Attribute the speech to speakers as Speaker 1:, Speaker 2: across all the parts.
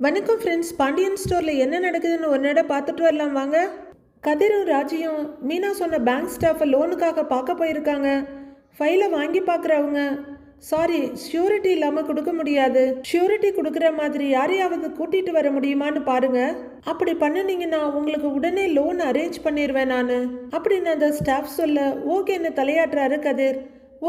Speaker 1: வணக்கம் ஃப்ரெண்ட்ஸ். பாண்டியன் ஸ்டோரில் என்ன நடக்குதுன்னு ஒரு நட பார்த்துட்டு வரலாம் வாங்க. கதிரும் ராஜியும் மீனா சொன்ன பேங்க் ஸ்டாஃபை லோனுக்காக பார்க்க போயிருக்காங்க. ஃபைலை வாங்கி பார்க்குறவங்க சாரி ஷூரிட்டி இல்லாமல் கொடுக்க முடியாது, ஷூரிட்டி கொடுக்குற மாதிரி யாரையாவது கூட்டிகிட்டு வர முடியுமான்னு பாருங்க. அப்படி பண்ணினீங்கன்னா உங்களுக்கு உடனே லோன் அரேஞ்ச் பண்ணிடுவேன் நான் அப்படின்னு அந்த ஸ்டாஃப் சொல்ல ஓகேன்னு தலையாட்டுறாரு கதிர்.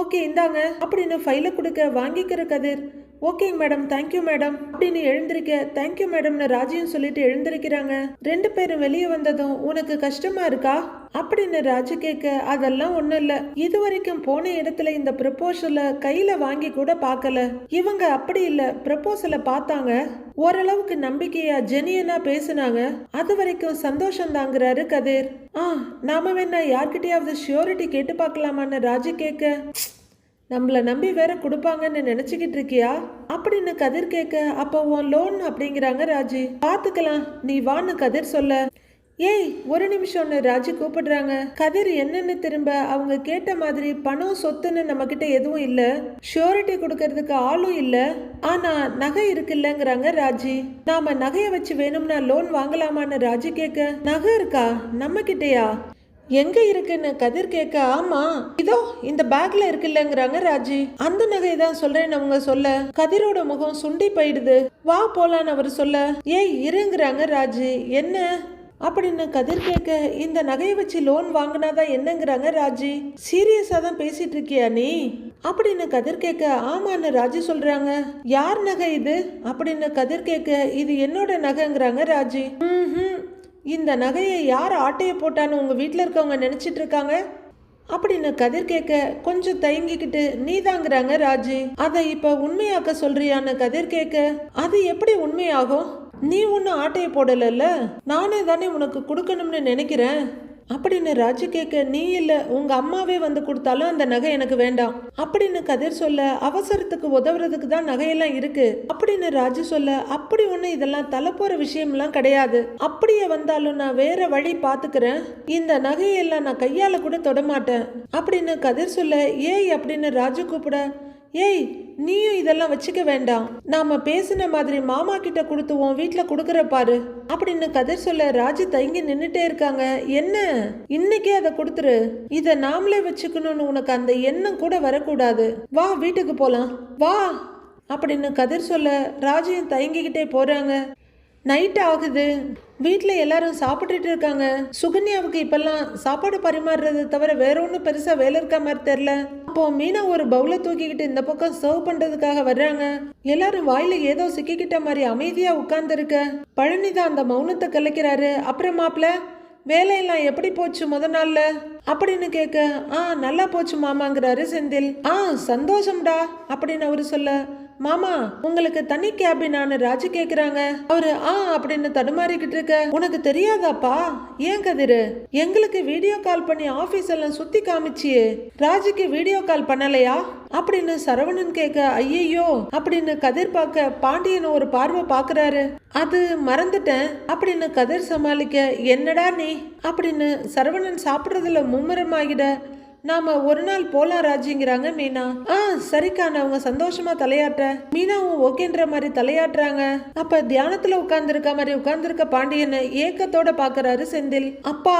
Speaker 1: ஓகே இந்தாங்க அப்படின்னு ஃபைலை கொடுக்க வாங்கிக்கிற கதிர். ஓகேங்க மேடம், தேங்க்யூ மேடம் அப்படின்னு எழுந்திருக்க தேங்க்யூ மேடம்னு ராஜியும் சொல்லிட்டு எழுந்திருக்கிறாங்க. ரெண்டு பேரும் வெளியே வந்ததும் உனக்கு கஷ்டமா இருக்கா அப்படின்னு ராஜு கேட்க அதெல்லாம் ஒன்றும் இல்லை, இது வரைக்கும் போன இடத்துல இந்த ப்ரப்போசலை கையில வாங்கி கூட பார்க்கல. இவங்க அப்படி இல்லை, ப்ரப்போசலை பார்த்தாங்க, ஓரளவுக்கு நம்பிக்கையா ஜெனியனா பேசுனாங்க, அது வரைக்கும் சந்தோஷம் தாங்கிறாரு கதிர். நாம வேணா யார்கிட்டயாவது ஷியோரிட்டி கேட்டு பார்க்கலாமான்னு ராஜு கேட்க நம்மளை நம்பி வேற கொடுப்பாங்கன்னு நினைச்சுக்கிட்டு இருக்கியா அப்படின்னு கதிர் கேட்க அப்போ உன் லோன் அப்படிங்கிறாங்க ராஜி. பார்த்துக்கலாம் நீ வான்னு கதிர் சொல்ல ஏய் ஒரு நிமிஷம்னு ராஜி கூப்பிடுறாங்க. கதிர் என்னன்னு திரும்ப அவங்க கேட்ட மாதிரி பணம் சொத்துன்னு நம்ம கிட்ட எதுவும் இல்ல, ஷூரிட்டி கொடுக்கறதுக்கு ஆளும் இல்ல, ஆனா நகை இருக்குல்லங்கிறாங்க ராஜி. நாம நகையை வச்சு வேணும்னா லோன் வாங்கலாமான்னு ராஜி கேட்க நகை இருக்கா நம்ம கிட்டயா எங்க இருக்குன்னு கதிர் கேட்க ஆமா இதோ இந்த பேக்ல இருக்குல்லங்கிறாங்க ராஜி. அந்த நகை தான் சொல்றேன்னு அவங்க சொல்ல கதிரோட முகம் சுண்டி போயிடுது. வா போலான்னு அவர் சொல்ல ஏய் இருங்கிறாங்க ராஜி. என்ன அப்படின்னு கதிர் கேட்க இந்த நகையை வச்சு லோன் வாங்கினாதான் என்னங்கிறாங்க ராஜி. சீரியஸா தான் பேசிட்டு இருக்கியா நீ அப்படின்னு கதிர் கேட்க ஆமான்னு ராஜி சொல்றாங்க. யார் நகை இது அப்படின்னு கதிர் கேட்க இது என்னோட நகைங்கிறாங்க ராஜி. இந்த நகையை யார் ஆட்டையை போட்டான்னு உங்கள் வீட்டில் இருக்கவங்க நினச்சிட்டு இருக்காங்க அப்படின்னு கதிர் கேட்க கொஞ்சம் தயங்கிக்கிட்டு நீதாங்கிறாங்க ராஜி. அதை இப்போ உண்மையாக்க சொல்றியான்னு கதிர் கேட்க அது எப்படி உண்மையாகும், நீ ஒன்றும் ஆட்டையை போடலைல்ல, நானே தானே உனக்கு கொடுக்கணும்னு நினைக்கிறேன் அப்படின்னு ராஜு கேட்க நீ இல்லை உங்க அம்மாவே வந்து கொடுத்தாலும் அந்த நகை எனக்கு வேண்டாம் அப்படின்னு கதிர் சொல்ல அவசரத்துக்கு உதவுறதுக்கு தான் நகையெல்லாம் இருக்கு அப்படின்னு ராஜு சொல்ல அப்படி ஒண்ணு இதெல்லாம் தலை போற விஷயம்லாம் கிடையாது, அப்படியே வந்தாலும் நான் வேற வழி பாத்துக்கிறேன், இந்த நகையெல்லாம் நான் கையால கூட தொடமாட்டேன் அப்படின்னு கதிர் சொல்ல ஏய் அப்படின்னு ராஜு கூப்பிட ஏய் நீயும் இதெல்லாம் வச்சுக்க வேண்டாம், நாம பேசின மாதிரி மாமா கிட்ட கொடுத்துவோம் வீட்டுல கொடுக்கற பாரு அப்படின்னு கதிர் சொல்ல ராஜி தயங்கி நின்னுட்டே இருக்காங்க. என்ன இன்னைக்கே அதை கொடுத்துரு, இத நாமளே வச்சுக்கணும்னு உனக்கு அந்த எண்ணம் கூட வரக்கூடாது, வா வீட்டுக்கு போலாம் வா அப்படின்னு கதிர் சொல்ல ராஜியும் தயங்கிக்கிட்டே போறாங்க. நைட் ஆகுது, வீட்டில் எல்லாரும் சாப்பிட்டுட்டு இருக்காங்க. சுகன்யாவுக்கு இப்பெல்லாம் சாப்பாடு பரிமாறுறது தவிர வேற ஒன்றும் பெருசா வேலை இருக்க மாதிரி தெரியல. அப்போ மீனா ஒரு பவுலை தூக்கிக்கிட்டு இந்த பக்கம் சர்வ் பண்றதுக்காக வர்றாங்க. எல்லாரும் வாயில ஏதோ சிக்கிக்கிட்ட மாதிரி அமைதியா உட்கார்ந்து இருக்க பழனிதான் அந்த மௌனத்தை கலைக்கிறாரு. அப்புறம் மாப்பிள்ள வேலையெல்லாம் எப்படி போச்சு முத நாள்ல அப்படின்னு கேட்க நல்லா போச்சு மாமாங்கிறாரு செந்தில். சந்தோஷம்டா அப்படின்னு அவரு சொல்ல மாமா உங்களுக்கு தனி கேபினான்னு ராஜு கேக்குறாங்க. அவரு அப்படின்னு தடுமாறிக்கிட்டு இருக்க உனக்கு தெரியாதாப்பா ஏன் கதிரு எங்களுக்கு வீடியோ கால் பண்ணி ஆபீஸ் எல்லாம் சுத்தி காமிச்சியே, ராஜுக்கு வீடியோ கால் பண்ணலையா அப்படின்னு சரவணன் கேட்க ஐயோ அப்படின்னு கதிர் பார்க்க பாண்டியன் ஒரு பார்வை பாக்குறாரு. அது மறந்துட்டேன் அப்படின்னு கதிர் சமாளிக்க என்னடா நீ அப்படின்னு சரவணன் சாப்பிடுறதுல மும்முரமாகிட நாம ஒரு நாள் போலாம் ராஜிங்கிறாங்க மீனா. சரிக்கா அவங்க சந்தோஷமா தலையாட்ட மீனாவும் ஓகேன்ற மாதிரி தலையாட்டுறாங்க. அப்ப தியானத்துல உட்கார்ந்துருக்க மாதிரி உட்கார்ந்துருக்க பாண்டியனை ஏக்கத்தோட பாக்குறாரு செந்தில். அப்பா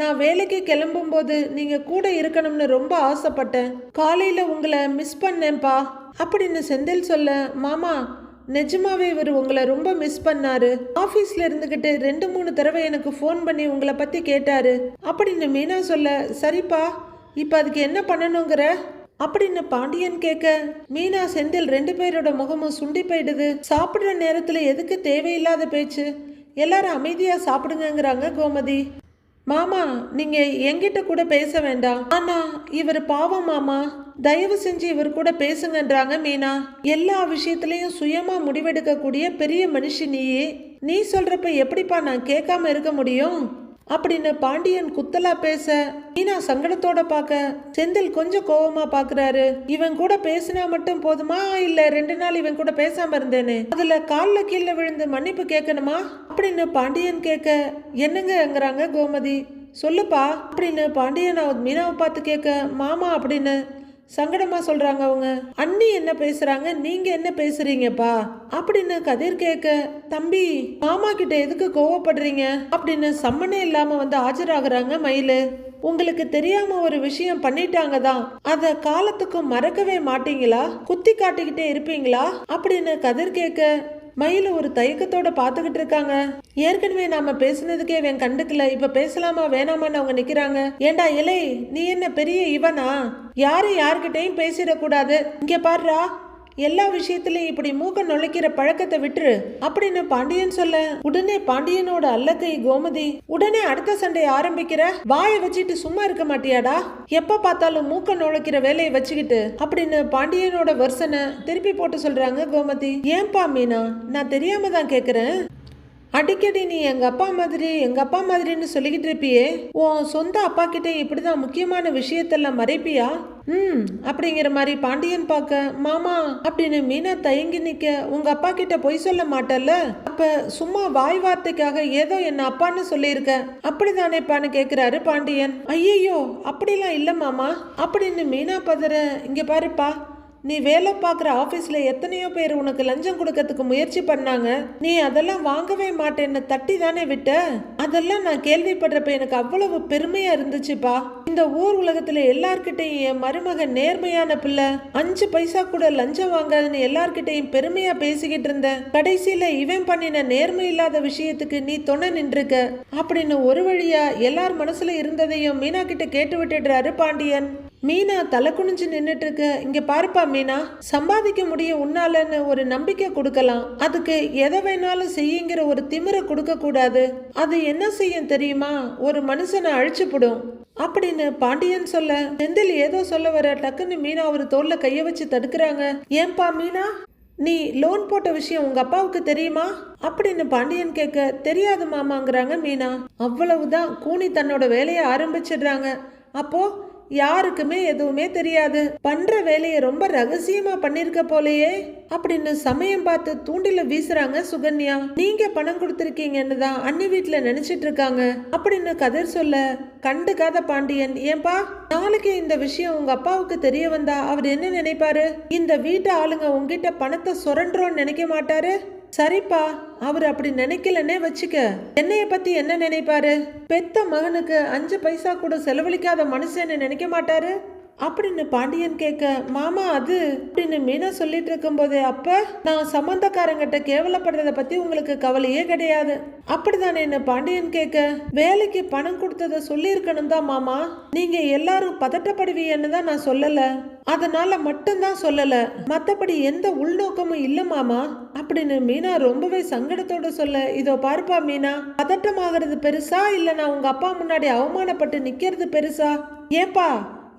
Speaker 1: நான் வேலைக்கு கிளம்பும் போது நீங்க கூட இருக்கணும்னு ரொம்ப ஆசைப்பட்டேன், காலையில உங்களை மிஸ் பண்ணேன்ப்பா அப்படின்னு செந்தில் சொல்ல மாமா நிஜமாவே இவர் உங்களை ரொம்ப மிஸ் பண்ணாரு, ஆபீஸ்ல இருந்துகிட்டு 2-3 தடவை எனக்கு ஃபோன் பண்ணி உங்களை பத்தி கேட்டாரு அப்படின்னு மீனா சொல்ல சரிப்பா இப்ப அதுக்கு என்ன பண்ணணுங்கிற அப்படின்னு பாண்டியன் கேட்க மீனா செந்தில் 2 பேரோட முகமும் சுண்டி போயிடுது. சாப்பிடுற நேரத்துல எதுக்கு தேவையில்லாத பேச்சு, எல்லாரும் அமைதியா சாப்பிடுங்கிறாங்க கோமதி. மாமா நீங்க என்கிட்ட கூட பேச வேண்டாம், ஆனா இவர் பாவம் மாமா, தயவு செஞ்சு இவர் கூட பேசுங்கன்றாங்க மீனா. எல்லா விஷயத்திலையும் சுயமா முடிவெடுக்க கூடிய பெரிய மனுஷினியே, நீ சொல்றப்ப எப்படிப்பா நான் கேட்காம இருக்க முடியும் அப்படின்னு பாண்டியன் குத்தலா பேச மீனா சங்கடத்தோட பார்க்க செந்தில் கொஞ்சம் கோவமா பாக்குறாரு. இவன் கூட பேசினா மட்டும் போதுமா இல்ல 2 நாள் இவன் கூட பேசாம இருந்தேனே அதுல கால்ல கீழே விழுந்து மன்னிப்பு கேட்கணுமா அப்படின்னு பாண்டியன் கேட்க என்னங்கங்கிறாங்க கோமதி. சொல்லுப்பா அப்படின்னு பாண்டியன் மீனாவை பார்த்து கேட்க மாமா அப்படின்னு சங்கடமா சொல்றாங்க அவங்க. அண்ணி என்ன பேசுறாங்க, நீங்க என்ன பேசுறீங்கப்பா அப்படின்னு கதிர் கேட்க, தம்பி மாமா கிட்ட எதுக்கு கோவப்படுறீங்க அப்படின்னு சம்மனே இல்லாம வந்து ஆஜராகிறாங்க மயிலு. உங்களுக்கு தெரியாம ஒரு விஷயம் பண்ணிட்டாங்க தான், அத காலத்துக்கு மறக்கவே மாட்டீங்களா, குத்தி காட்டிக்கிட்டே இருப்பீங்களா அப்படின்னு கதிர் கேட்க, மயில ஒரு தயக்கத்தோட பாத்துக்கிட்டு இருக்காங்க. ஏற்கனவே நாம பேசுனதுக்கே இவன் கண்டுக்கல, இப்ப பேசலாமா வேணாமான்னு அவங்க நிக்கிறாங்க. ஏண்டா இலை, நீ என்ன பெரிய இவனா, யாரும் யாருக்கிட்டையும் பேசிடக்கூடாது, இங்க பாருடா, எல்லா விஷயத்திலையும் இப்படி மூக்க நுழைக்கிற பழக்கத்தை விட்டுரு அப்படின்னு பாண்டியன் சொல்ல, உடனே பாண்டியனோட அல்லக்கை கோமதி, உடனே அடுத்த சண்டை ஆரம்பிக்கிற, வாயை வச்சுட்டு சும்மா இருக்க மாட்டியாடா, எப்ப பார்த்தாலும் மூக்க நுழைக்கிற வேலையை வச்சுக்கிட்டு அப்படின்னு பாண்டியனோட வருஷனை திருப்பி போட்டு சொல்றாங்க கோமதி. ஏன்பா மீனா, நான் தெரியாம தான் கேக்குறேன், அடிக்கடி நீ எங்க அப்பா மாதிரின்னு சொல்லிக்கிட்டு இருப்பியே, உன் சொந்த அப்பா கிட்ட இப்படிதான் முக்கியமான விஷயத்தெல்லாம் மறைப்பியா? அப்படிங்கிற மாதிரி பாண்டியன் பார்க்க, மாமா அப்படின்னு மீனா தயங்கி நிக்க, உங்க அப்பா கிட்ட பொய் சொல்ல மாட்டல்ல, அப்ப சும்மா வாய் வார்த்தைக்காக ஏதோ என்ன அப்பான்னு சொல்லியிருக்க அப்படிதானேப்பான்னு கேக்குறாரு பாண்டியன். ஐயோ அப்படிலாம் இல்ல மாமா அப்படின்னு மீனா பதற, இங்க பாருப்பா, நீ வேலை பார்க்குற ஆஃபீஸில் எத்தனையோ பேர் உனக்கு லஞ்சம் கொடுக்கறதுக்கு முயற்சி பண்ணாங்க, நீ அதெல்லாம் வாங்கவே மாட்டேன்னு தட்டி தானே விட்ட, அதெல்லாம் நான் கேள்விப்படுறப்ப எனக்கு அவ்வளவு பெருமையா இருந்துச்சுப்பா. இந்த ஊர் உலகத்துல எல்லார்கிட்டையும் என் மருமகன் நேர்மையான பிள்ளை, 5 பைசா கூட லஞ்சம் வாங்காதுன்னு எல்லார்கிட்டையும் பெருமையா பேசிக்கிட்டு இருந்தேன், கடைசியில இவன் பண்ணின நேர்மை இல்லாத விஷயத்துக்கு நீ துணை நின்றுக்க அப்படின்னு ஒரு வழியா எல்லார் மனசுல இருந்ததையும் மீனா கிட்ட கேட்டு விட்டுடுறாரு பாண்டியன். மீனா தலை குனிஞ்சு நின்றுட்டு இருக்க, இங்க பாருப்பா மீனா, சம்பாதிக்க முடியும் உன்னாலன்னு ஒரு நம்பிக்கை கொடுக்கலாம், அதுக்கு எதை வேணாலும் செய்யுங்கிற ஒரு திமிரை கொடுக்க கூடாது, அது என்ன செய்யும் தெரியுமா, ஒரு மனுஷனை அழிச்சுப்படும் அப்படின்னு பாண்டியன் சொல்ல, செந்தில் ஏதோ சொல்ல வர, டக்குன்னு மீனா ஒரு தோல்ல கைய வச்சு தடுக்கிறாங்க. ஏன்பா மீனா, நீ லோன் போட்ட விஷயம் உங்க அப்பாவுக்கு தெரியுமா அப்படின்னு பாண்டியன் கேட்க, தெரியாது மாமாங்கிறாங்க மீனா. அவ்வளவுதான், கூனி தன்னோட வேலையை ஆரம்பிச்சிடுறாங்க. அப்போ யாருக்குமே எதுவுமே தெரியாது, பண்ற வேலையை ரொம்ப ரகசியமா பண்ணிருக்க போலயே அப்படின்னு சமயம் பார்த்து தூண்டில வீசுறாங்க சுகன்யா. நீங்க பணம் கொடுத்திருக்கீங்கன்னு தான் அண்ணி வீட்டுல நினைச்சிட்டு இருக்காங்க அப்படின்னு கதிர் சொல்ல, கண்டுக்காத பாண்டியன், ஏன்பா நாளைக்கு இந்த விஷயம் உங்க அப்பாவுக்கு தெரிய வந்தா அவர் என்ன நினைப்பாரு, இந்த வீட்டு ஆளுங்க உங்ககிட்ட பணத்தை சுரண்டுறோன்னு நினைக்க மாட்டாரு, சரிப்பா அவர் அப்படி நினைக்கலன்னே வச்சுக்க, என்னைய பத்தி என்ன நினைப்பாரு, பெத்த மகனுக்கு 5 பைசா கூட செலவழிக்காத மனுஷன்னு நினைக்க மாட்டாரு அப்படின்னு பாண்டியன் கேட்க, மாமா அது அப்படின்னு மீனா சொல்லிட்டு இருக்கும் போதே, அப்ப நான் சம்பந்தக்காரங்கிட்ட கேவலப்படுறத பத்தி உங்களுக்கு கவலையே கிடையாது அப்படிதானே என்ன பாண்டியன் கேட்க, வேலைக்கு பணம் கொடுத்தத சொல்லி இருக்கணும் தான் மாமா, நீங்க எல்லாரும் பதட்டப்படுவீன்னு தான் நான் சொல்லல, அதனால மட்டும்தான் சொல்லல, மத்தபடி எந்த உள்நோக்கமும் இல்ல மாமா அப்படின்னு மீனா ரொம்பவே சங்கடத்தோட சொல்ல, இதோ பார்ப்பா மீனா, பதட்டமாகிறது பெருசா இல்ல நான் உங்க அப்பா முன்னாடி அவமானப்பட்டு நிக்கிறது பெருசா, ஏப்பா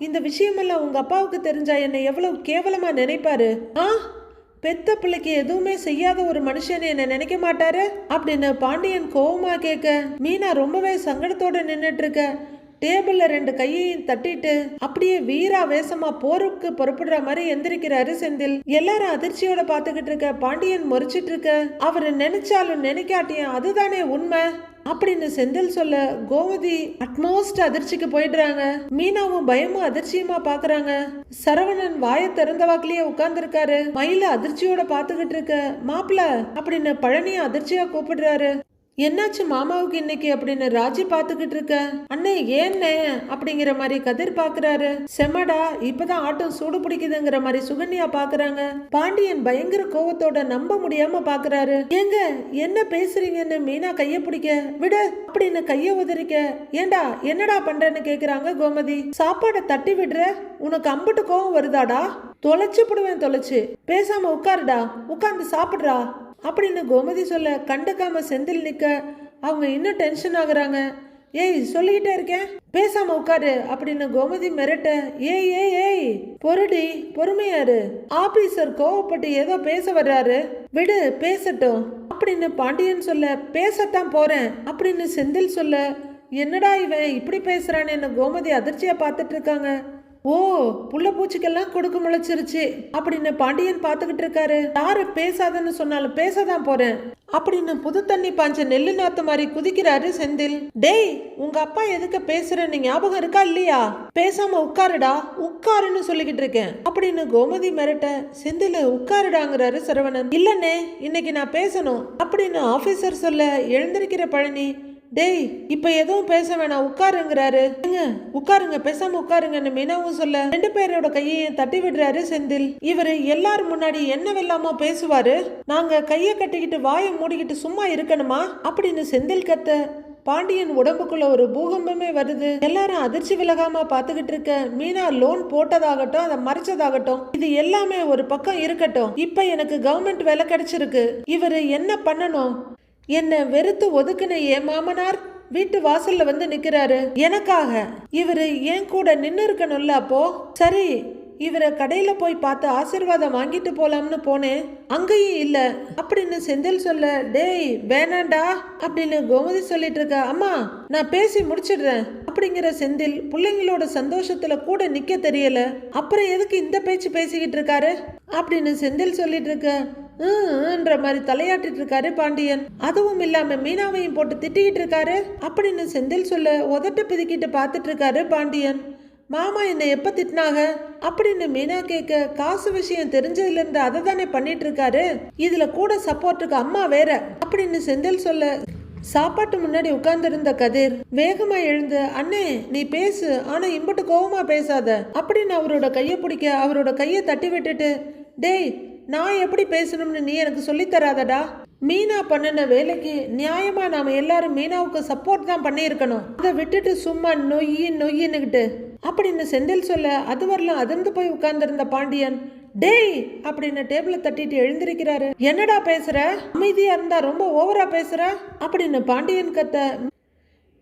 Speaker 1: இந்த விஷயமெல்லாம் உங்க அப்பாவுக்கு தெரிஞ்சா என்ன எவ்வளவு கேவலமா நினைப்பாரு, பெத்த பிள்ளைக்கு எதுவுமே செய்யாத ஒரு மனுஷன் என்ன நினைக்க மாட்டாரு அப்படின்னு பாண்டியன் கோவமா கேட்க, மீனா ரொம்பவே சங்கடத்தோட நின்னுட்டு இருக்க, டேபிள்ல 2 கையையும் தட்டிட்டு அப்படியே வீரா வேசமா போருக்கு புறப்படுற மாதிரி எந்திரிக்கிறாரு செந்தில். எல்லாரும் அதிர்ச்சியோட பாத்துக்கிட்டு இருக்க பாண்டியன் முறைச்சிட்டு இருக்க, அவரு நினைச்சாலும் நினைக்காட்டியும் அதுதானே உண்மை அப்படின்னு செந்தில் சொல்ல, கோமதி அட்மோஸ்ட் அதிர்ச்சிக்கு போயிடுறாங்க. மீனாவும் பயமும் அதிர்ச்சியுமா பாக்குறாங்க. சரவணன் வாயை திறந்த வாக்கிலேயே உட்கார்ந்து இருக்காரு. மயில அதிர்ச்சியோட பாத்துக்கிட்டு இருக்க, மாப்பிள்ள அப்படின்னு பழனிய அதிர்ச்சியா கூப்பிடுறாரு. என்னாச்சு மாமாவுக்கு இன்னைக்கு அப்படின்னு ராஜி பாத்துக்கிட்டு இருக்க, அண்ணே ஏன்னே அப்படிங்கிற மாதிரி கதிர் பாக்குறாரு. செம்மடா இப்பதான் ஆட்டம் சூடு பிடிக்குதுங்கிற மாதிரி சுகன்யா பாக்குறாங்க. பாண்டியன் பயங்கர கோவத்தோட நம்ப முடியாம பாக்குறாரு. ஏங்க என்ன பேசுறீங்கன்னு மீனா கைய பிடிக்க, விடு அப்படின்னு கைய உதறிக்க, ஏண்டா என்னடா பண்றேன்னு கேக்குறாங்க கோமதி. சாப்பாடை தட்டி விடுற, உனக்கு அம்புட்டு கோவம் வருதாடா, தொலைச்சு போடுவேன் தொலைச்சு, பேசாம உட்காருடா, உட்கார்ந்து சாப்பிடுறா அப்படின்னு கோமதி சொல்ல, கண்டுக்காம செந்தில் நிக்க அவங்க இன்னும் டென்ஷன் ஆகுறாங்க. ஏய் சொல்லிக்கிட்டே இருக்கேன் பேசாம உட்காரு அப்படின்னு கோமதி மிரட்ட, ஏய் ஏய் ஏய் பொறுடி பொறுமையாரு, ஆபீசர் கோவப்பட்டு ஏதோ பேச வர்றாரு, விடு பேசட்டும் அப்படின்னு பாண்டியன் சொல்ல, பேசத்தான் போறேன் அப்படின்னு செந்தில் சொல்ல, என்னடா இவன் இப்படி பேசுறான்னு கோமதி அதிர்ச்சியா பார்த்துட்டு இருக்காங்க. ஓ, புள்ள பூச்சிக்கெல்லாம் கொடுக்கு முளைச்சிருச்சு அப்படின்னு பாண்டியன் பாத்துக்கிட்டு இருக்காரு. யாரு பேசாதன்னு சொன்னாலும் பேசதான் போறேன் அப்படின்னு புது தண்ணி பாஞ்ச நெல்லு நாத்து மாதிரி குதிக்கிறாரு செந்தில். டேய், உங்க அப்பா எதுக்கு பேசுறேன்னு ஞாபகம் இருக்கா இல்லையா? பேசாம உட்காருடா, உட்காருன்னு சொல்லிக்கிட்டு இருக்கேன் அப்படின்னு கோமதி மிரட்ட செந்தில் உட்காருடாங்கிறாரு சரவணன். இல்லன்னே, இன்னைக்கு நான் பேசணும் அப்படின்னு ஆபீசர் சொல்ல எழுந்திருக்கிற பழனி, டேய் இப்ப எதுவும் பேச வேணாம் உட்காருங்கிறாரு. உட்காருங்க, பேசாம உட்காருங்கன்னு மீனாவும் சொல்ல ரெண்டு பேரோட கையையும் தட்டி விடுறாரு செந்தில். இவரு எல்லாரும் முன்னாடி என்ன வெல்லாமோ பேசுவாரு, நாங்க கைய கட்டிக்கிட்டு வாயை மூடிக்கிட்டு சும்மா இருக்கணுமா அப்படின்னு செந்தில் கத்த பாண்டியன் உடம்புக்குள்ள ஒரு பூகம்பமே வருது. எல்லாரும் அதிர்ச்சி விலகாம பாத்துக்கிட்டு இருக்க மீனா லோன் போட்டதாகட்டும் அதை மறைச்சதாகட்டும் இது எல்லாமே ஒரு பக்கம் இருக்கட்டும். இப்ப எனக்கு கவர்மெண்ட் வேலை கிடைச்சிருக்கு. இவரு என்ன பண்ணணும்? என்ன வெறுத்து ஒதுக்குன என் மாமனார் வீட்டு வாசல்ல வந்து நிக்கிறாரு எனக்காக. இவரு ஏன் கூட நின்னு இருக்கணும்ல. அப்போ சரி, இவரை கடையில போய் பார்த்து ஆசீர்வாதம் வாங்கிட்டு போலாம்னு போனேன், அங்கேயும் இல்ல அப்படின்னு செந்தில் சொல்ல, டேய் வேணாண்டா அப்படின்னு கோமதி சொல்லிட்டு இருக்க. அம்மா நான் பேசி முடிச்சிடுறேன் அப்படிங்கிற செந்தில் பிள்ளைங்களோட சந்தோஷத்துல கூட நிக்க தெரியல. அப்புறம் எதுக்கு இந்த பேச்சு பேசிக்கிட்டு இருக்காரு அப்படின்னு செந்தில் சொல்லிட்டு இருக்க. மாதிரி தலையாட்டிட்டு இருக்காரு பாண்டியன். அதுவும் இல்லாம மீனாவையும் போட்டு திட்டிக்கிட்டு இருக்காரு அப்படின்னு செந்தில் சொல்ல உதட்ட பிதுக்கிட்டு பாத்துட்டு இருக்காரு பாண்டியன். மாமா என்ன எப்ப திட்டினாங்க அப்படின்னு மீனா கேட்க, காசு விஷயம் தெரிஞ்சதுல இருந்து அதை தானே பண்ணிட்டு இருக்காரு, இதுல கூட சப்போர்ட்டுக்கு அம்மா வேற அப்படின்னு செந்தில் சொல்ல சாப்பாட்டு முன்னாடி உட்கார்ந்து இருந்த கதிர் வேகமா எழுந்து, அண்ணே நீ பேசு, ஆனா இம்புட்டு கோவமா பேசாத அப்படின்னு அவரோட கையை பிடிக்க அவரோட கையை தட்டி விட்டுட்டு, டேய் நான் எப்படி பேசணும்னு நீ எனக்கு சொல்லித்தராதடா. மீனா பண்ணின வேலைக்கு நியாயமா நாம எல்லாரும் மீனாவுக்கு சப்போர்ட் தான் பண்ணியிருக்கணும். அதை விட்டுட்டு சும்மா நொய்யின்னுகிட்டு அப்படின்னு செந்தில் சொல்ல அது வரலாம் அதிர்ந்து போய் உட்கார்ந்திருந்த பாண்டியன், டேய் அப்படின்னு டேபிள தட்டிட்டு எழுந்திருக்கிறாரு. என்னடா பேசுற? அமைதியா இருந்தா ரொம்ப ஓவரா பேசுற அப்படின்னு பாண்டியன் கத்த.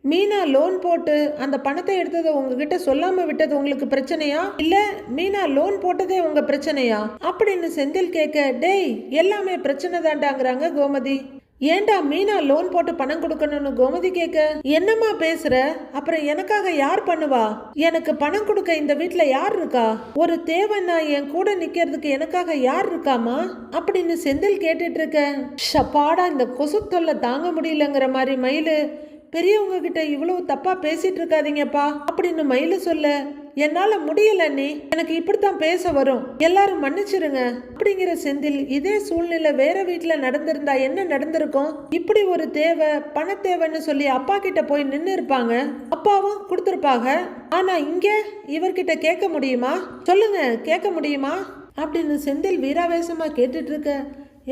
Speaker 1: மீனா லோன் போட்டு அந்த பணத்தை எடுத்ததை உங்ககிட்ட சொல்லாம விட்டது உங்களுக்கு பிரச்சனையா, இல்ல மீனா லோன் போட்டதே உங்க பிரச்சனையா அப்படின்னு செந்தில் கேட்க, டேய் எல்லாமே பிரச்சனை தாண்டாங்கிறாங்க கோமதி. ஏண்டா மீனா லோன் போட்டு பணம் கொடுக்கணும்னு கோமதி கேட்க, என்னம்மா பேசுற? அப்புறம் எனக்காக யார் பண்ணுவா? எனக்கு பணம் கொடுக்க இந்த வீட்டுல யார் இருக்கா? ஒரு தேவைன்னா என் கூட நிக்கிறதுக்கு எனக்காக யார் இருக்காமா அப்படின்னு செந்தில் கேட்டுட்டு இருக்க. ஷப்பாடா, இந்த கொசு தொல்லை தாங்க முடியலங்கிற மாதிரி மயிலு, பெரியவங்க கிட்ட இவ்வளவு தப்பா பேசிட்டு இருக்காதீங்கப்பா அப்படின்னு மயிலு சொல்ல, என்னால முடியல நீ, எனக்கு இப்படித்தான் பேச வரும், எல்லாரும் மன்னிச்சிருங்க அப்படிங்கிற செந்தில். இதே சூழ்நிலை வேற வீட்டுல நடந்திருந்தா என்ன நடந்திருக்கும்? இப்படி ஒரு தேவை பண தேவைன்னு சொல்லி அப்பா கிட்ட போய் நின்று இருப்பாங்க, அப்பாவும் கொடுத்துருப்பாங்க. ஆனா இங்க இவர்கிட்ட கேட்க முடியுமா? சொல்லுங்க, கேட்க முடியுமா அப்படின்னு செந்தில் வீராவேசமா கேட்டுட்டு இருக்க.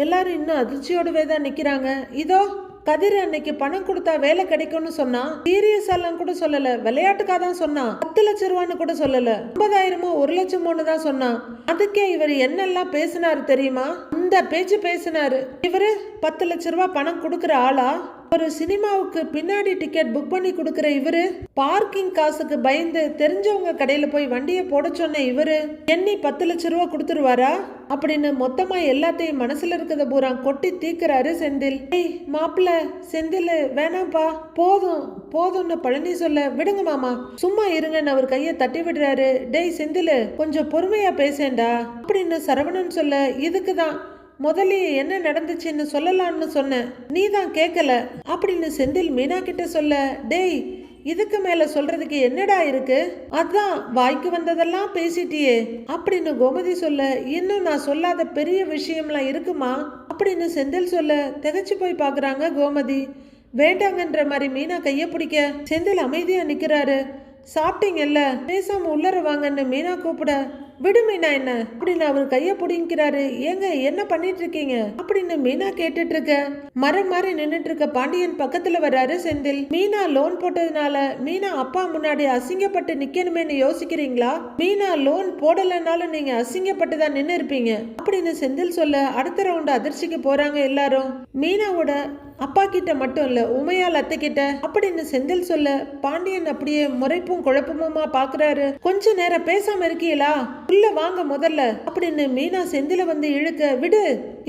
Speaker 1: எல்லாரும் இன்னும் அதிர்ச்சியோடவே தான் நிக்கிறாங்க. இதோ கதிர் அன்னைக்கு பணம் கொடுத்தா வேலை கிடைக்கும்னு சொன்னா, சீரியஸ் எல்லாம் கூட சொல்லல, விளையாட்டுக்காக தான் சொன்னா. 10 லட்சம் ரூபான்னு கூட சொல்லல, 50,000 1 லட்சம் தான் சொன்னா. அதுக்கே இவர் என்னெல்லாம் பேசினாரு தெரியுமா? இந்த பேச்சு பேசினாரு. இவரு 10 லட்சம் ரூபாய் பணம் கொடுக்கற ஆளா? ஒரு சினிமாவுக்கு பின்னாடி டிக்கெட் புக் பண்ணி கொடுக்கற இவரு, பார்க்கிங் காசுக்கு பயந்து தெரிஞ்சவங்க கடையில போய் வண்டியை போட சொன்ன இவரு எண்ணி 10 லட்சம் ரூபாய் கொடுத்துருவாரா அப்படின்னு மொத்தமா எல்லாத்தையும் மனசுல இருக்கிறத பூரா கொட்டி தீக்குறாரு செந்தில். ஏய் மாப்பிள்ள செந்தில், வேணாம்ப்பா, போதும் போதும்னு பழனி சொல்ல, விடுங்க மாமா சும்மா இருங்கன்னு அவர் கையை தட்டி விடுறாரு. டேய் செந்தில், கொஞ்சம் பொறுமையா பேசேண்டா அப்படின்னு சரவணன் சொல்ல, இதுக்குதான் முதல்ல என்ன நடந்துச்சுன்னு சொல்லலாம்னு சொன்னேன், நீ தான் கேட்கல அப்படின்னு செந்தில் மீனா கிட்ட சொல்ல, டேய் இதுக்கு மேல சொல்றதுக்கு என்னடா இருக்கு, அதான் வாய்க்கு வந்ததெல்லாம் பேசிட்டியே அப்படின்னு கோமதி சொல்ல, இன்னும் நான் சொல்லாத பெரிய விஷயம்லாம் இருக்குமா அப்படின்னு செந்தில் சொல்ல திகச்சு போய் பாக்குறாங்க கோமதி. வேண்டாங்கன்ற மாதிரி மீனா கைய பிடிக்க செந்தில் அமைதியா நிக்கிறாரு. சாப்பிட்டீங்கல்ல, பேசாம உள்ளர வாங்கன்னு மீனா கூப்பிட, விடு மீனா என்ன அப்படின்னு அவர் கைய பிடிக்கிறாரு. ஏங்க என்ன பண்ணிட்டு இருக்கீங்க அப்படின்னு மீனா கேட்டுட்டு இருக்க. மரம் மாதிரி நின்னுட்டு இருக்க பாண்டியன் பக்கத்துல வர்றாரு செந்தில். மீனா லோன் போட்டதுனால மீனா அப்பா முன்னாடி அசிங்கப்பட்டு நிக்கணுமேனு யோசிக்கிறீங்களா? மீனா லோன் போடலனாலும் நீங்க அசிங்கப்பட்டு தான் நின்று இருப்பீங்க அப்படின்னு செந்தில் சொல்ல அடுத்த ரவுண்ட் அதிர்ச்சிக்கு போறாங்க எல்லாரும். மீனாவோட அப்பா கிட்ட மட்டும் இல்ல உமையால் அத்தை கிட்ட அப்படின்னு செந்தில் சொல்ல பாண்டியன் அப்படியே முறைப்பும் குழப்பமுமா பாக்குறாரு. கொஞ்ச நேரம் பேசாம இருக்கீங்களா, உள்ள வாங்க முதல்ல அப்படின்னு மீனா செந்தில வந்து இழுக்க, விடு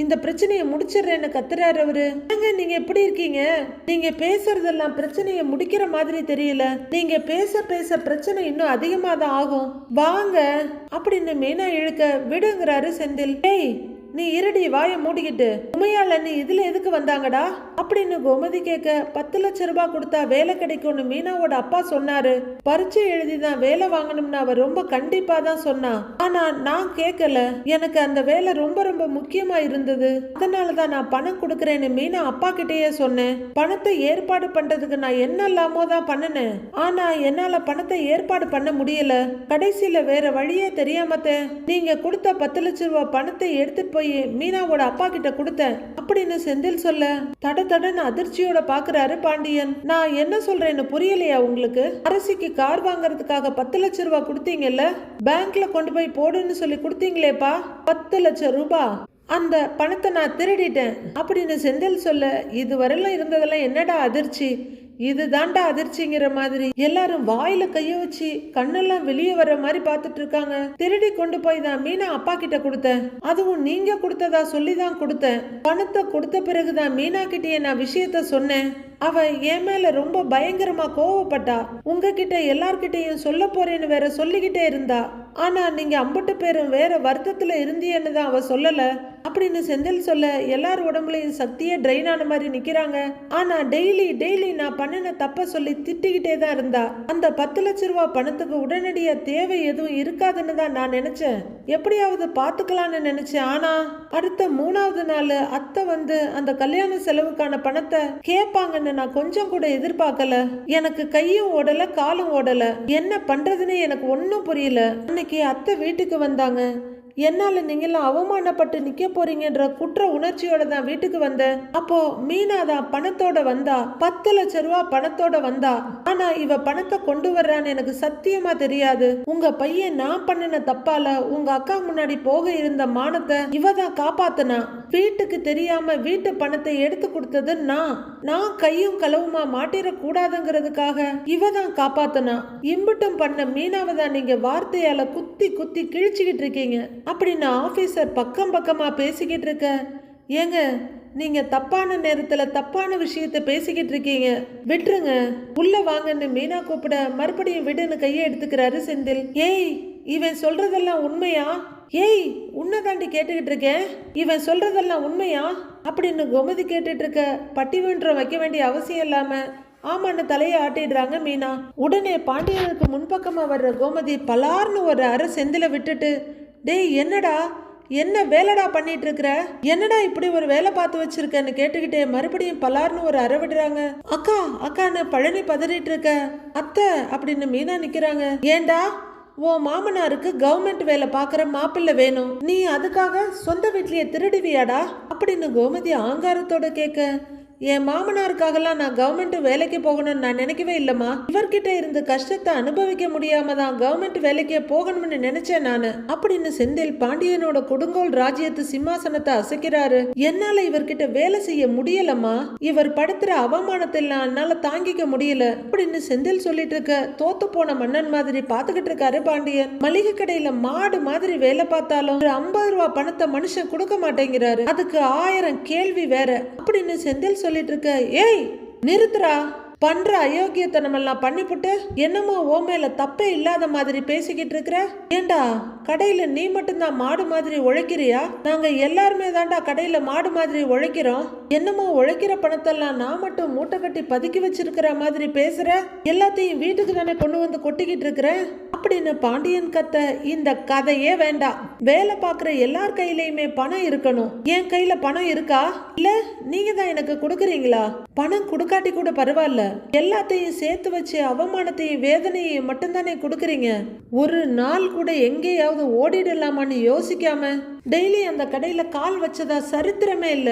Speaker 1: இந்த பிரச்சனையை முடிச்சிடுறேன்னு கத்துறாரு அவரு. ஏங்க நீங்க எப்படி இருக்கீங்க, நீங்க பேசுறதெல்லாம் பிரச்சனையை முடிக்கிற மாதிரி தெரியல, நீங்க பேச பேச பிரச்சனை இன்னும் அதிகமா தான் ஆகும், வாங்க அப்படின்னு மீனா இழுக்க, விடுங்கிறாரு செந்தில். ஏய் நீ இருடி வாயை மூடிக்கிட்டு, உமையால நீ இதுல எதுக்கு வந்தாங்கடா அப்படின்னு கோமதி கேட்க, 10 லட்சம் ரூபாய் கொடுத்தா வேலை கிடைக்கும்னு மீனாவோட அப்பா சொன்னாரு, பரீட்சை எழுதிதான் வேலை வாங்கணும்னு அவ ரொம்ப கண்டிப்பா தான் சொன்னா, ஆனா நான் கேட்கல, எனக்கு அந்த வேலை ரொம்ப ரொம்ப முக்கியமா இருந்தது, அதனாலதான் நான் பணம் கொடுக்கறேன்னு மீனா அப்பா கிட்டேயே சொன்னேன். பணத்தை ஏற்பாடு பண்றதுக்கு நான் என்னெல்லாமோ தான் பண்ணினேன், ஆனா என்னால பணத்தை ஏற்பாடு பண்ண முடியல, கடைசியில வேற வழியே தெரியாமத்த நீங்க கொடுத்த 10 லட்சம் ரூபாய் பணத்தை எடுத்துட்டு போய் மீனாவோட அப்பா கிட்ட கொடுத்தேன் அப்படின்னு செந்தில் சொல்ல, தடன்னு அதிர்ச்சியோட பாக்குறாரு பாண்டியன். நான் என்ன சொல்றேன்னு புரியலையா உங்களுக்கு, அரசிக்கு கார் வாங்கறதுக்காக 10 லட்சம் ரூபாய் கொடுத்தீங்கல்ல, பேங்க்ல கொண்டு போய் போடுன்னு சொல்லி கொடுத்தீங்களேப்பா, 10 லட்சம் ரூபாய் அந்த பணத்தை நான் திருடிட்டேன் அப்படின்னு செந்தில் சொல்ல, இதுவரையிலும் இருந்ததெல்லாம் என்னடா அதிர்ச்சி, இது தாண்டா அதிர்ச்சிங்கிற மாதிரி எல்லாரும் வாயில கைய வச்சு கண்ணெல்லாம் வெளியே வர்ற மாதிரி பாத்துட்டு இருக்காங்க. திருடி கொண்டு போய் தான் மீனா அப்பா கிட்ட கொடுத்தேன், அதுவும் நீங்க கொடுத்ததா சொல்லிதான் கொடுத்தேன், பணத்தை கொடுத்த பிறகுதான் மீனா கிட்டே நான் விஷயத்த சொன்னேன், அவ என் மேல ரொம்ப பயங்கரமா கோவப்பட்டா, உங்ககிட்ட எல்லார்கிட்டையும் சொல்ல போறேன்னு வேற சொல்லிக்கிட்டே இருந்தா, ஆனா நீங்க அம்பட்டு பேரும் வேற வருத்தத்துல இருந்தீன்னு தான் அவ சொல்லல அப்படின்னு செந்தில் சொல்ல, எல்லார் உடம்புலையும் சக்தியே ட்ரெயின் ஆன மாதிரி நிக்கிறாங்க. ஆனா டெய்லி நான் பண்ணின தப்ப சொல்லி திட்டிக்கிட்டே தான் இருந்தா, அந்த 10 லட்சம் ரூபாய் பணத்துக்கு உடனடியா தேவை எதுவும் இருக்காதுன்னு தான் நான் நினைச்சேன், எப்படியாவது பாத்துக்கலான்னு நினைச்சேன், ஆனா அடுத்த 3வது நாள் அத்தை வந்து அந்த கல்யாண செலவுக்கான பணத்தை கேட்பாங்கன்னு நான் கொஞ்சம் கூட எதிர்பார்க்கல, எனக்கு கையும் ஓடல காலும் ஓடல, என்ன பண்றதுன்னு எனக்கு ஒன்னும் புரியல. அன்னைக்கு அத்தை வீட்டுக்கு வந்தாங்க, என்னால நீங்கெல்லாம் அவமானப்பட்டு நிக்க போறீங்கன்ற குற்ற உணர்ச்சியோட தான் வீட்டுக்கு வந்தேன். அப்போ மீனா தான் பணத்தோட வந்தா, 10 லட்சம் ரூபாய் பணத்தோட வந்தா, ஆனா இவ பணத்தை கொண்டு வர்றான்னு எனக்கு சத்தியமா தெரியாது. உங்க பையன் நான் பண்ணின தப்பால உங்க அக்கா முன்னாடி போக இருந்த மானத்தை இவ தான் காப்பாத்தினா, வீட்டுக்கு தெரியாம வீட்டு பணத்தை எடுத்து கொடுத்தது நான் கையும் களவுமா மாட்டிட கூடாதுங்கிறதுக்காக இவ தான் காப்பாத்தினா, இம்புட்டும் பண்ண மீனாவை தான் நீங்க வார்த்தையால குத்தி கிழிச்சுக்கிட்டு இருக்கீங்க அப்படின்னு ஆபீசர் பக்கமா பேசிக்கிட்டு இருக்க, ஏங்க நீங்க தப்பான நேரத்துல தப்பான விஷயத்த பேசிக்கிட்டு இருக்கீங்க, விட்டுருங்க உள்ள வாங்கன்னு மீனா கூப்பிட, மறுபடியும் விடுன்னு கையை எடுத்துக்கிறாரு செந்தில். ஏய் இவன் சொல்றதெல்லாம் உண்மையா, ஏய் உன்னை தாண்டி கேட்டுக்கிட்டு இருக்கேன், இவன் சொல்றதெல்லாம் உண்மையா அப்படின்னு கோமதி கேட்டுட்டு இருக்க, பட்டிமன்றம் வைக்க வேண்டிய அவசியம் இல்லாம ஆமான்னு தலையை ஆட்டிடுறாங்க மீனா. உடனே பாண்டியனுக்கு முன்பக்கமா வர்ற கோமதி பலார்னு ஒரு அரை செந்தில விட்டுட்டு, டேய் என்னடா என்ன வேலைடா பண்ணிட்டு இருக்கிற, என்னடா இப்படி ஒரு வேலை பார்த்து வச்சிருக்கன்னு கேட்டுக்கிட்டே மறுபடியும் பலார்னு ஒரு அறை விடுறாங்க. அக்கான்னு பழனி பதறிட்டு இருக்க, அத்தை அப்படின்னு மீனா நிக்கிறாங்க. ஏண்டா உன் மாமனாருக்கு கவர்மெண்ட் வேலை பார்க்குற மாப்பிள்ளை வேணும், நீ அதுக்காக சொந்த வீட்லயே திருடுவியாடா அப்படின்னு கோமதி ஆங்காரத்தோட கேட்க, என் மாமனாருக்காகலாம் நான் கவர்மெண்ட் வேலைக்கு போகணும்னு நான் நினைக்கவே இல்லம்மா, இவர்கிட்ட இருந்து கஷ்டத்தை அனுபவிக்க முடியாம தான் கவர்மெண்ட் வேலைக்கே போகணும்னு நினைச்சேன் நானு அப்படின்னு செந்தில் பாண்டியனோட கொடுங்கோல் ராஜ்யத்து சிம்மாசனத்தை அசைக்கிறாரு. என்னால இவர்கிட்ட வேலை செய்ய முடியலம்மா, இவர் படுத்துற அவமானத்தை என்னால தாங்கிக்க முடியல அப்படின்னு செந்தில் சொல்லிட்டு இருக்க, தோத்து போன மன்னன் மாதிரி பாத்துக்கிட்டு இருக்காரு பாண்டியன். மளிகை கடையில மாடு மாதிரி வேலை பார்த்தாலும் 50 ரூபாய் பணத்தை மனுஷன் கொடுக்க மாட்டேங்கிறாரு, அதுக்கு 1000 கேள்வி வேற அப்படின்னு செந்தில் சொல்லிட்டு இருக்க. ஏய் நிறுத்துறா, பண்ற அயோக்கியத்தனம் எல்லாம் பண்ணிப்புட்டு என்னமோ ஓ மேல தப்பே இல்லாத மாதிரி பேசிக்கிட்டு இருக்கிற, ஏண்டா கடையில நீ மட்டும்தான் மாடு மாதிரி உழைக்கிறியா, நாங்க எல்லாருமே தாண்டா கடையில மாடு மாதிரி உழைக்கிறோம், என்னமோ உழைக்கிற பணத்தெல்லாம் நான் மட்டும் மூட்டை கட்டி பதுக்கி வச்சிருக்கிற மாதிரி பேசுற, எல்லாத்தையும் வீட்டுக்கு தானே கொண்டு வந்து கொட்டிக்கிட்டு இருக்கிற அப்படின்னு பாண்டியன் கத்த. இந்த கதையே வேண்டாம், வேலை பார்க்குற எல்லார் கையிலயுமே பணம் இருக்கணும், என் கையில பணம் இருக்கா இல்ல நீங்க தான் எனக்கு கொடுக்குறீங்களா, பணம் கொடுக்காட்டி கூட பரவாயில்ல, எல்லாத்தையும் சேர்த்து வச்சு அவமானத்தையும் வேதனையும் மட்டும்தானே கொடுக்குறீங்க, ஒரு நாள் கூட எங்கேயாவது ஓடிடலாமான்னு யோசிக்காம டெய்லி அந்த கடையில கால் வச்சதா சரித்திரமே இல்ல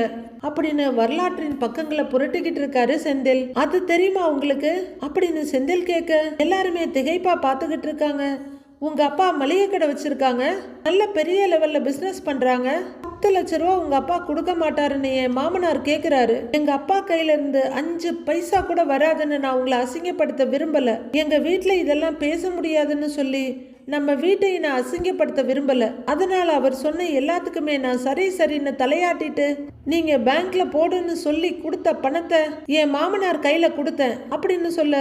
Speaker 1: அப்படின்னு வரலாற்றின் பக்கங்களை புரட்டிக்கிட்டு இருக்காரு செந்தில். அது தெரியுமா உங்களுக்கு அப்படின்னு செந்தில் கேட்க, எல்லாருமே திகைப்பா பார்த்துக்கிட்டு இருக்காங்க. உங்க அப்பா மளிகை கடை வச்சிருக்காங்க, நல்ல பெரிய லெவல்ல பிசினஸ் பண்றாங்க, 10 லட்ச ரூபா உங்க அப்பா கொடுக்க மாட்டாருன்னு என் மாமனார் கேக்குறாரு. எங்க அப்பா கையில இருந்து 5 பைசா கூட வராதுன்னு நான் உங்களை அசிங்கப்படுத்த விரும்பல. எங்க வீட்டுல இதெல்லாம் பேச முடியாதுன்னு சொல்லி நம்ம வீட்டை நான் அசிங்கப்படுத்த விரும்பல. அதனால அவர் சொன்ன எல்லாத்துக்குமே நான் சரி சரின்னு தலையாட்டிட்டு நீங்க பேங்க்ல போடுன்னு சொல்லி கொடுத்த பணத்தை என் மாமனார் கையில கொடுத்தேன் அப்படின்னு சொல்ல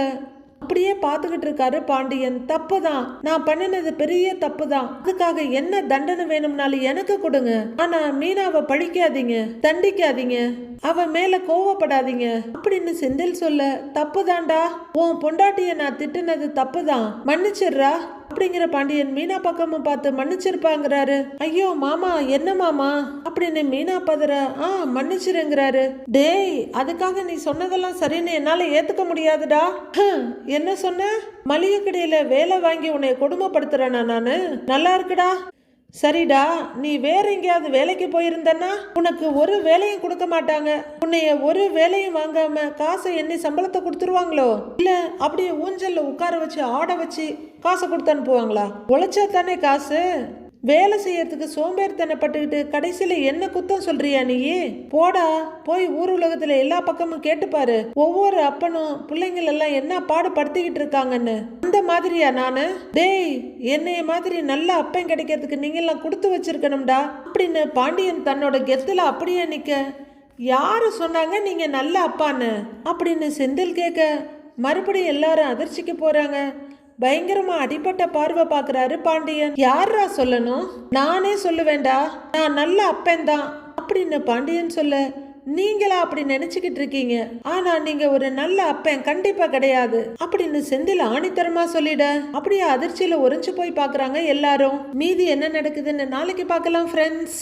Speaker 1: அப்படியே பார்த்துக்கிட்டு இருக்காரு பாண்டியன். தப்பு தான், நான் பண்ணினது பெரிய தப்பு தான். அதுக்காக என்ன தண்டனை வேணும்னாலும் எனக்கு கொடுங்க. ஆனா மீனாவை பழிக்காதீங்க, தண்டிக்காதீங்க, அவ மேல கோவப்படாதீங்க அப்படின்னு செந்தில் சொல்ல, தப்பு தான்டா, உன் பொண்டாட்டிய நான் திட்டுனது தப்பு தான், மன்னிச்சிடுறா அப்படிங்கிற பாண்டியன் மீனா பக்கமும் பார்த்து மன்னிச்சிருப்பாங்கிறாரு. ஐயோ மாமா, என்ன மாமா அப்படின்னு மீனா பதற, மன்னிச்சிருங்கிறாரு. டேய், அதுக்காக நீ சொன்னதெல்லாம் சரின்னு என்னால ஏத்துக்க முடியாதுடா. என்ன சொன்ன? மளிகை கடையில வேலை வாங்கி உன்னை கொடுமைப்படுத்துறேனா நானு? நல்லா இருக்குடா. சரிடா, நீ வேற எங்கேயாவது வேலைக்கு போயிருந்தன்னா உனக்கு ஒரு வேலையும் கொடுக்க மாட்டாங்க. உன்னைய ஒரு வேலையும் வாங்காம காசை எண்ணி சம்பளத்தை கொடுத்துருவாங்களோ, இல்ல அப்படியே ஊஞ்சல்ல உட்கார வச்சு ஆட வச்சு காசை கொடுத்து அனுப்புவாங்களா? உழைச்சா தானே காசு. வேலை செய்யறதுக்கு சோம்பேறித்தனப்பட்டுக்கிட்டு கடைசியில என்ன குத்தம் சொல்றியா நீ? போடா, போய் ஊர் உலகத்துல எல்லா பக்கமும் கேட்டுப்பாரு. ஒவ்வொரு அப்பனும் பிள்ளைங்கள் எல்லாம் என்ன பாடுபடுத்திக்கிட்டு இருக்காங்கன்னு. அந்த மாதிரியா நானு? டேய், என்னைய மாதிரி நல்ல அப்பன் கிடைக்கிறதுக்கு நீங்க எல்லாம் கொடுத்து வச்சிருக்கணும்டா அப்படின்னு பாண்டியன் தன்னோட கெத்துல அப்படியே நிக்க, யாரு சொன்னாங்க நீங்க நல்ல அப்பான்னு அப்படின்னு செந்தில் கேட்க, மறுபடியும் எல்லாரும் அதிர்ச்சிக்கு போறாங்க. பயங்கரமா அடிப்பட்ட பார்வை பாக்குறாரு பாண்டியன். யாரா சொல்லணும்? நானே சொல்லுவேண்டா, நான் நல்ல அப்பன் தான் அப்படின்னு பாண்டியன் சொல்ல, நீங்களா அப்படி நினைச்சுக்கிட்டு இருக்கீங்க, ஆனா நீங்க ஒரு நல்ல அப்பன் கண்டிப்பா கிடையாது அப்படின்னு செந்தில் ஆணித்தரமா சொல்லிட, அப்படியே அதிர்ச்சியில உறைஞ்சு போய் பாக்குறாங்க எல்லாரும். மீதி என்ன நடக்குதுன்னு நாளைக்கு பார்க்கலாம் ஃப்ரெண்ட்ஸ்.